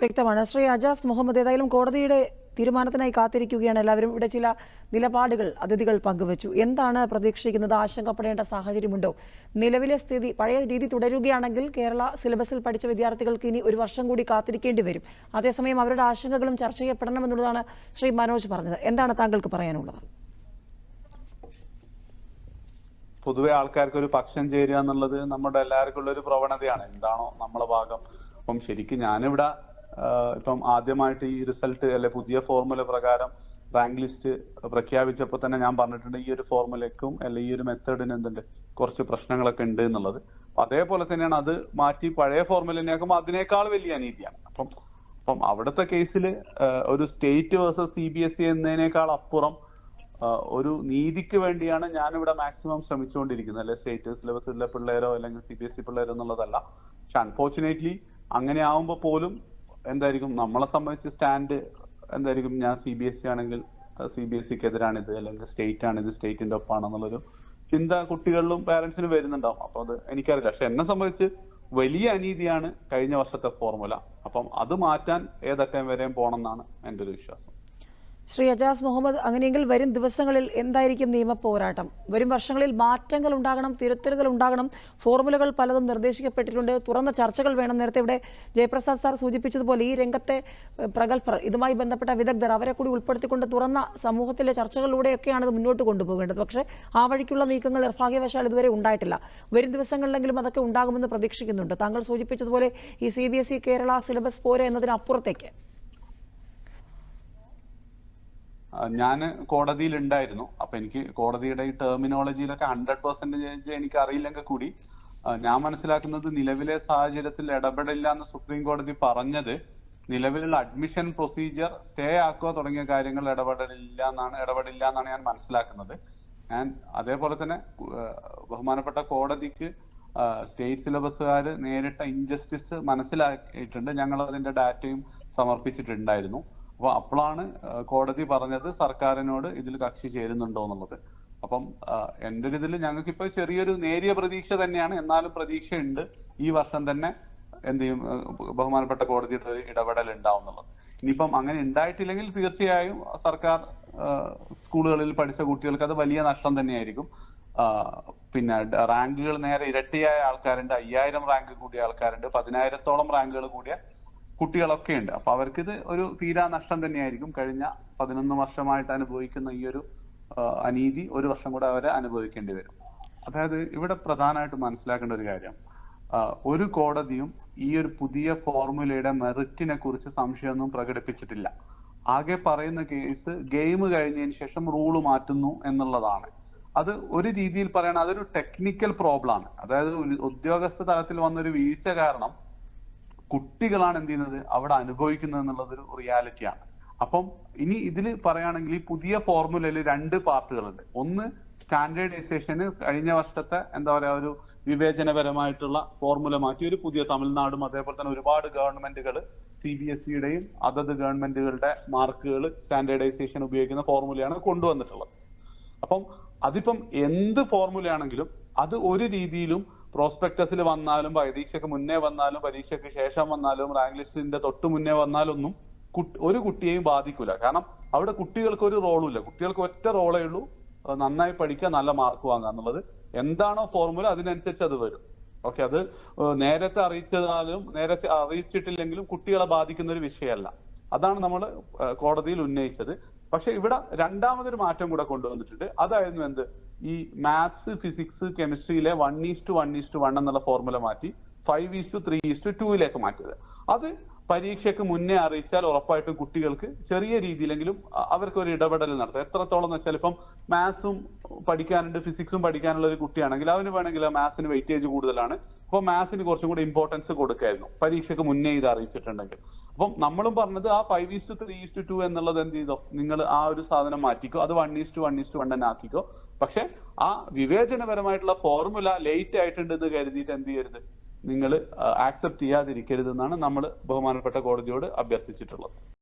വ്യക്തമാണ്. ശ്രീ അജാസ് മുഹമ്മദ്, ഏതായാലും കോടതിയുടെ തീരുമാനത്തിനായി കാത്തിരിക്കുകയാണ് എല്ലാവരും. ഇവിടെ ചില നിലപാടുകൾ അതിഥികൾ പങ്കുവച്ചു. എന്താണ് പ്രതീക്ഷിക്കുന്നത്? ആശങ്കപ്പെടേണ്ട സാഹചര്യമുണ്ടോ? നിലവിലെ സ്ഥിതി പഴയ രീതി തുടരുകയാണെങ്കിൽ കേരള സിലബസിൽ പഠിച്ച വിദ്യാർത്ഥികൾക്ക് ഇനി ഒരു വർഷം കൂടി കാത്തിരിക്കേണ്ടി വരും. അതേസമയം അവരുടെ ആശങ്കകളും ചർച്ച ചെയ്യപ്പെടണമെന്നുള്ളതാണ് ശ്രീ മനോജ് പറഞ്ഞത്. എന്താണ് താങ്കൾക്ക് പറയാനുള്ളത്? പൊതുവെ ആൾക്കാർക്ക് ഒരു പക്ഷം ചേരുക എന്നുള്ളത് നമ്മുടെ എല്ലാവർക്കും ഉള്ള ഒരു പ്രവണതയാണ്. എന്താണോ നമ്മളെ ഭാഗം. അപ്പം ശരിക്കും ഞാനിവിടെ ഇപ്പം ആദ്യമായിട്ട് ഈ റിസൾട്ട് അല്ലെ പുതിയ ഫോർമുല പ്രകാരം റാങ്ക് ലിസ്റ്റ് പ്രഖ്യാപിച്ചപ്പോൾ തന്നെ ഞാൻ പറഞ്ഞിട്ടുണ്ട് ഈ ഒരു ഫോർമുലയ്ക്കും അല്ലെ ഈ ഒരു മെത്തേഡിന് എന്തുണ്ട് കുറച്ച് പ്രശ്നങ്ങളൊക്കെ ഉണ്ട് എന്നുള്ളത്. അതേപോലെ തന്നെയാണ് അത് മാറ്റി പഴയ ഫോർമുലനെയാക്കുമ്പോൾ അതിനേക്കാൾ വലിയ അനീതിയാണ്. അപ്പം അവിടുത്തെ കേസിൽ ഒരു സ്റ്റേറ്റ് വേഴ്സസ് CBSE എന്നതിനേക്കാൾ അപ്പുറം ഒരു നീതിക്ക് വേണ്ടിയാണ് ഞാനിവിടെ മാക്സിമം ശ്രമിച്ചുകൊണ്ടിരിക്കുന്നത്. അല്ലെ സ്റ്റേറ്റ് സിലബസിലെ പിള്ളേരോ അല്ലെങ്കിൽ CBSE പിള്ളേരോ എന്നുള്ളതല്ല. പക്ഷെ അൺഫോർച്ചുനേറ്റ്ലി അങ്ങനെ ആവുമ്പോൾ പോലും എന്തായിരിക്കും നമ്മളെ സംബന്ധിച്ച് സ്റ്റാൻഡ് എന്തായിരിക്കും? ഞാൻ CBSE ആണെങ്കിൽ CBSEക്ക് എതിരാണിത്, അല്ലെങ്കിൽ സ്റ്റേറ്റ് ആണിത്, സ്റ്റേറ്റിന്റെ ഒപ്പാണെന്നുള്ളൊരു ചിന്ത കുട്ടികളിലും പാരന്റ്സിനും വരുന്നുണ്ടാവും. അപ്പൊ അത് എനിക്കറിയില്ല. പക്ഷെ എന്നെ സംബന്ധിച്ച് വലിയ അനീതിയാണ് കഴിഞ്ഞ വർഷത്തെ ഫോർമുല. അപ്പം അത് മാറ്റാൻ ഏതറ്റം വരെയും പോകണമെന്നാണ് എൻ്റെ ഒരു വിശ്വാസം. ശ്രീ അജാസ് മുഹമ്മദ്, അങ്ങനെയെങ്കിൽ വരും ദിവസങ്ങളിൽ എന്തായിരിക്കും നിയമ പോരാട്ടം? വരും വർഷങ്ങളിൽ മാറ്റങ്ങൾ ഉണ്ടാകണം, തിരുത്തലുകൾ ഉണ്ടാകണം. ഫോർമുലകൾ പലതും നിർദ്ദേശിക്കപ്പെട്ടിട്ടുണ്ട്. തുറന്ന ചർച്ചകൾ വേണം. നേരത്തെ ഇവിടെ ജയപ്രസാദ് സാർ സൂചിപ്പിച്ചതുപോലെ ഈ രംഗത്തെ പ്രഗത്ഭർ, ഇതുമായി ബന്ധപ്പെട്ട വിദഗ്ധർ, അവരെ കൂടി ഉൾപ്പെടുത്തിക്കൊണ്ട് തുറന്ന സമൂഹത്തിലെ ചർച്ചകളിലൂടെയൊക്കെയാണ് ഇത് മുന്നോട്ട് കൊണ്ടുപോകേണ്ടത്. പക്ഷേ ആ വഴിക്കുള്ള നീക്കങ്ങൾ നിർഭാഗ്യവശാൽ ഇതുവരെ ഉണ്ടായിട്ടില്ല. വരും ദിവസങ്ങളിലെങ്കിലും അതൊക്കെ ഉണ്ടാകുമെന്ന് പ്രതീക്ഷിക്കുന്നുണ്ട്. താങ്കൾ സൂചിപ്പിച്ചതുപോലെ ഈ CBSE കേരള സിലബസ് പോരെ എന്നതിനപ്പുറത്തേക്ക്. ഞാൻ കോടതിയിൽ ഉണ്ടായിരുന്നു. അപ്പൊ എനിക്ക് കോടതിയുടെ ഈ ടെർമിനോളജിയിലൊക്കെ 100% എനിക്ക് അറിയില്ലെങ്കിൽ കൂടി ഞാൻ മനസ്സിലാക്കുന്നത് നിലവിലെ സാഹചര്യത്തിൽ ഇടപെടില്ല എന്ന് സുപ്രീം കോടതി പറഞ്ഞത് നിലവിലുള്ള അഡ്മിഷൻ പ്രൊസീജിയർ സ്റ്റേ ആക്കുക തുടങ്ങിയ കാര്യങ്ങൾ ഇടപെടില്ല എന്നാണ് ഞാൻ മനസ്സിലാക്കുന്നത്. ഞാൻ അതേപോലെ തന്നെ ബഹുമാനപ്പെട്ട കോടതിക്ക് സ്റ്റേറ്റ് സിലബസുകാർ നേരിട്ട ഇൻജസ്റ്റിസ് മനസ്സിലാക്കിയിട്ടുണ്ട്. ഞങ്ങൾ അതിന്റെ ഡാറ്റയും സമർപ്പിച്ചിട്ടുണ്ടായിരുന്നു. അപ്പൊ അപ്പോഴാണ് കോടതി പറഞ്ഞത് സർക്കാരിനോട് ഇതിൽ കക്ഷി ചേരുന്നുണ്ടോ എന്നുള്ളത്. അപ്പം എൻ്റെ ഒരു ഇതിൽ ഞങ്ങൾക്ക് ഇപ്പൊ ചെറിയൊരു നേരിയ പ്രതീക്ഷ തന്നെയാണ്. എന്നാലും പ്രതീക്ഷയുണ്ട് ഈ വർഷം തന്നെ എന്ത് ചെയ്യും ബഹുമാനപ്പെട്ട കോടതിയുടെ ഇടപെടൽ ഉണ്ടാവും എന്നുള്ളത്. ഇനിയിപ്പം അങ്ങനെ ഉണ്ടായിട്ടില്ലെങ്കിൽ തീർച്ചയായും സർക്കാർ സ്കൂളുകളിൽ പഠിച്ച കുട്ടികൾക്ക് അത് വലിയ നഷ്ടം തന്നെയായിരിക്കും. പിന്നെ റാങ്കുകൾ നേരെ ഇരട്ടിയായ ആൾക്കാരുണ്ട്, 5000 റാങ്ക് കൂടിയ ആൾക്കാരുണ്ട്, 10,000-ഓളം റാങ്കുകൾ കൂടിയ കുട്ടികളൊക്കെ ഉണ്ട്. അപ്പൊ അവർക്കിത് ഒരു തീരാ നഷ്ടം തന്നെയായിരിക്കും. കഴിഞ്ഞ 11 വർഷമായിട്ട് അനുഭവിക്കുന്ന ഈ ഒരു അനീതി ഒരു വർഷം കൂടെ അവരെ അനുഭവിക്കേണ്ടി വരും. അതായത് ഇവിടെ പ്രധാനമായിട്ട് മനസ്സിലാക്കേണ്ട ഒരു കാര്യം, ഒരു കോടതിയും ഈ ഒരു പുതിയ ഫോർമുലയുടെ മെറിറ്റിനെ കുറിച്ച് സംശയമൊന്നും പ്രകടിപ്പിച്ചിട്ടില്ല. ആകെ പറയുന്ന കേസ് ഗെയിം കഴിഞ്ഞതിന് ശേഷം റൂള് മാറ്റുന്നു എന്നുള്ളതാണ്. അത് ഒരു രീതിയിൽ പറയണം അതൊരു ടെക്നിക്കൽ പ്രോബ്ലം ആണ്. അതായത് ഉദ്യോഗസ്ഥ തലത്തിൽ വന്നൊരു വീഴ്ച കാരണം കുട്ടികളാണ് എന്ത് ചെയ്യുന്നത് അവിടെ അനുഭവിക്കുന്നത് എന്നുള്ളതൊരു റിയാലിറ്റിയാണ്. അപ്പം ഇനി ഇതിൽ പറയുകയാണെങ്കിൽ ഈ പുതിയ ഫോർമുലയിൽ 2 പാർട്ടുകളുണ്ട്. ഒന്ന് സ്റ്റാൻഡേർഡൈസേഷന് കഴിഞ്ഞ വർഷത്തെ എന്താ പറയാ ഒരു വിവേചനപരമായിട്ടുള്ള ഫോർമുല മാറ്റി ഒരു പുതിയ തമിഴ്നാടും അതേപോലെ തന്നെ ഒരുപാട് ഗവൺമെന്റുകൾ CBSEയുടെയും അതത് ഗവൺമെന്റുകളുടെ മാർക്കുകൾ സ്റ്റാൻഡേർഡൈസേഷൻ ഉപയോഗിക്കുന്ന ഫോർമുലയാണ് കൊണ്ടുവന്നിട്ടുള്ളത്. അപ്പം അതിപ്പം എന്ത് ഫോർമുലയാണെങ്കിലും അത് ഒരു രീതിയിലും പ്രോസ്പെക്ടസിൽ വന്നാലും പരീക്ഷയ്ക്ക് മുന്നേ വന്നാലും പരീക്ഷയ്ക്ക് ശേഷം വന്നാലും റാങ്ക് ലിസ്റ്റിന്റെ തൊട്ട് മുന്നേ വന്നാലൊന്നും ഒരു കുട്ടിയെയും ബാധിക്കില്ല. കാരണം അവിടെ കുട്ടികൾക്ക് ഒരു റോളും ഇല്ല. കുട്ടികൾക്ക് ഒറ്റ റോളേ ഉള്ളൂ, നന്നായി പഠിക്കുക, നല്ല മാർക്ക് വാങ്ങുക എന്നുള്ളത്. എന്താണോ ഫോർമുല അതിനനുസരിച്ച് അത് വരും. ഓക്കെ, അത് നേരത്തെ അറിയിച്ചിട്ടില്ലെങ്കിലും കുട്ടികളെ ബാധിക്കുന്ന ഒരു വിഷയമല്ല. അതാണ് നമ്മൾ കോടതിയിൽ ഉന്നയിച്ചത്. പക്ഷെ ഇവിടെ രണ്ടാമതൊരു മാറ്റം കൂടെ കൊണ്ടുവന്നിട്ടുണ്ട്. അതായിരുന്നു എന്ത്, ഈ മാത്സ്, ഫിസിക്സ്, കെമിസ്ട്രിയിലെ 1:1:1 എന്നുള്ള ഫോർമുല മാറ്റി 5:3:2 മാറ്റിയത്. അത് പരീക്ഷയ്ക്ക് മുന്നേ അറിയിച്ചാൽ ഉറപ്പായിട്ടും കുട്ടികൾക്ക് ചെറിയ രീതിയിലെങ്കിലും അവർക്കൊരു ഇടപെടൽ നടത്താം. എത്രത്തോളം എന്ന് വെച്ചാൽ ഇപ്പം മാത്സും പഠിക്കാനുണ്ട്, ഫിസിക്സും പഠിക്കാനുള്ള ഒരു കുട്ടിയാണെങ്കിൽ അവന് വേണമെങ്കിൽ മാത്സിന് വെയിറ്റേജ് കൂടുതലാണ്, അപ്പോൾ മാത്സിന് കുറച്ചും കൂടി ഇമ്പോർട്ടൻസ് കൊടുക്കായിരുന്നു പരീക്ഷയ്ക്ക് മുന്നേ ഇത് അറിയിച്ചിട്ടുണ്ടെങ്കിൽ. അപ്പം നമ്മളും പറഞ്ഞത് ആ 5:3:2 എന്നുള്ളത് എന്ത് ചെയ്തോ, നിങ്ങൾ ആ ഒരു സാധനം മാറ്റിക്കോ, അത് 1:1:1 തന്നെ ആക്കിക്കോ. പക്ഷെ ആ വിവേചനപരമായിട്ടുള്ള ഫോർമുല ലേറ്റ് ആയിട്ടുണ്ട് എന്ന് കരുതിയിട്ട് എന്ത് ചെയ്യരുത്, നിങ്ങൾ ആക്സെപ്റ്റ് ചെയ്യാതിരിക്കരുതെന്നാണ് നമ്മൾ ബഹുമാനപ്പെട്ട കോടതിയോട് അഭ്യർത്ഥിച്ചിട്ടുള്ളത്.